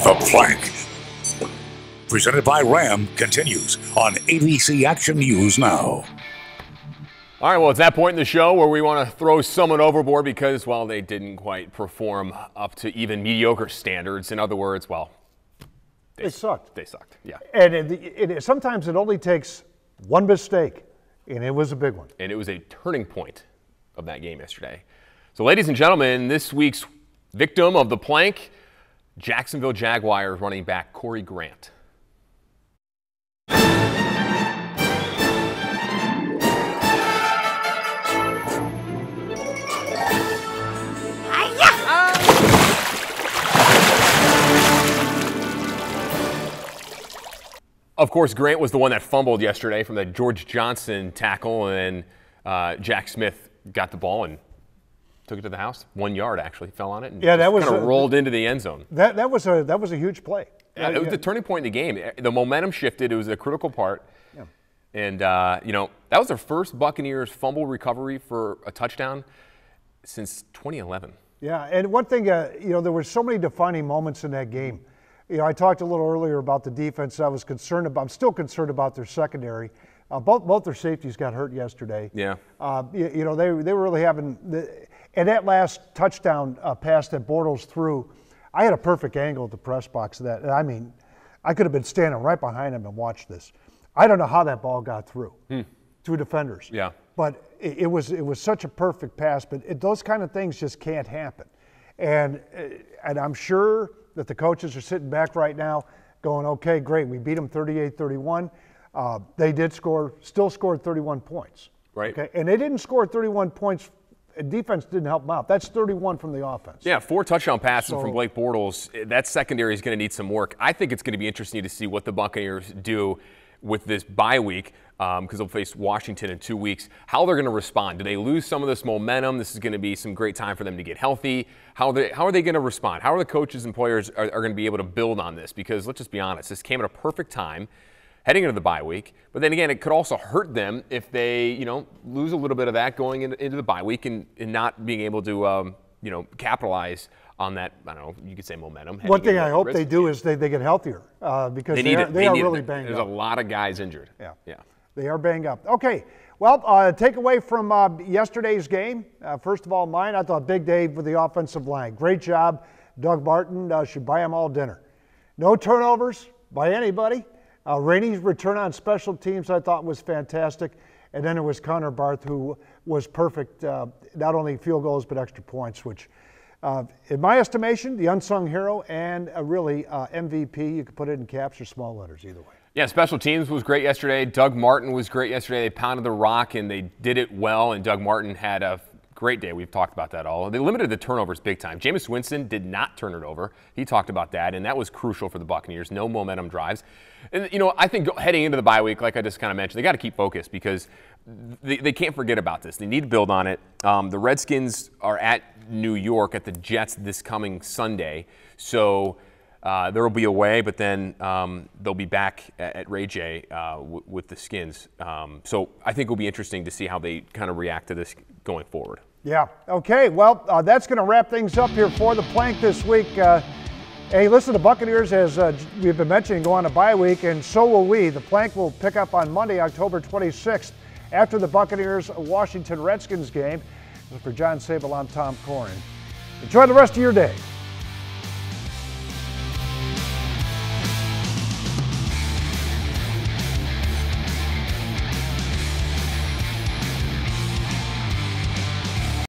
The Plank, presented by Ram, continues on ABC Action News Now. All right, well, it's that point in the show where we want to throw someone overboard because, well, they didn't quite perform up to even mediocre standards. In other words, well, they sucked. They sucked, yeah. And sometimes it only takes one mistake, and it was a big one. And it was a turning point of that game yesterday. So, ladies and gentlemen, this week's victim of the plank, Jacksonville Jaguars running back Corey Grant. Of course, Grant was the one that fumbled yesterday from the George Johnson tackle, and Jack Smith got the ball and took it to the house. 1 yard, actually, fell on it, and that was kind of rolled into the end zone. That was a huge play. It was the turning point in the game. The momentum shifted. It was a critical part. Yeah. And, that was their first Buccaneers fumble recovery for a touchdown since 2011. Yeah, and one thing, there were so many defining moments in that game. I talked a little earlier about the defense. I'm still concerned about their secondary. Both their safeties got hurt yesterday. Yeah. They were really having and that last touchdown pass that Bortles threw, I had a perfect angle at the press box of that. I mean, I could have been standing right behind him and watched this. I don't know how that ball got through defenders. Yeah. But it was such a perfect pass. But those kind of things just can't happen. And I'm sure that the coaches are sitting back right now going, okay, great, we beat them 38-31. They still scored 31 points. Right. Okay? And they didn't score 31 points. Defense didn't help them out. That's 31 from the offense. Yeah, 4 touchdown passes from Blake Bortles. That secondary is going to need some work. I think it's going to be interesting to see what the Buccaneers do with this bye week, because they'll face Washington in 2 weeks, how they're going to respond. Do they lose some of this momentum? This is going to be some great time for them to get healthy. How are they going to respond? How are the coaches and players are going to be able to build on this? Because let's just be honest, this came at a perfect time heading into the bye week. But then again, it could also hurt them if they, lose a little bit of that going into the bye week and not being able to, capitalize on that, I don't know, you could say momentum. One thing I hope they do is they get healthier because they are really banged up. There's a lot of guys injured. Yeah. They are banged up. Okay, well, takeaway from yesterday's game. First of all, mine, I thought big day for the offensive line. Great job. Doug Martin should buy them all dinner. No turnovers by anybody. Rainey's return on special teams I thought was fantastic. And then it was Connor Barth, who was perfect, not only field goals but extra points, which in my estimation, the unsung hero and really MVP. You could put it in caps or small letters, either way. Yeah, special teams was great yesterday. Doug Martin was great yesterday. They pounded the rock, and they did it well, and Doug Martin had a great day. We've talked about that all. They limited the turnovers big time. Jameis Winston did not turn it over. He talked about that, and that was crucial for the Buccaneers. No momentum drives. And, I think heading into the bye week, like I just kind of mentioned, they got to keep focused because they can't forget about this. They need to build on it. The Redskins are at New York at the Jets this coming Sunday, so there will be a way, but then they'll be back at Ray J with the Skins. So I think it will be interesting to see how they kind of react to this going forward. Yeah. Okay. Well, that's going to wrap things up here for the Plank this week. Hey, listen, the Buccaneers, as we've been mentioning, go on a bye week, and so will we. The Plank will pick up on Monday, October 26th, after the Buccaneers-Washington Redskins game. For John Sable, I'm Tom Corrin. Enjoy the rest of your day.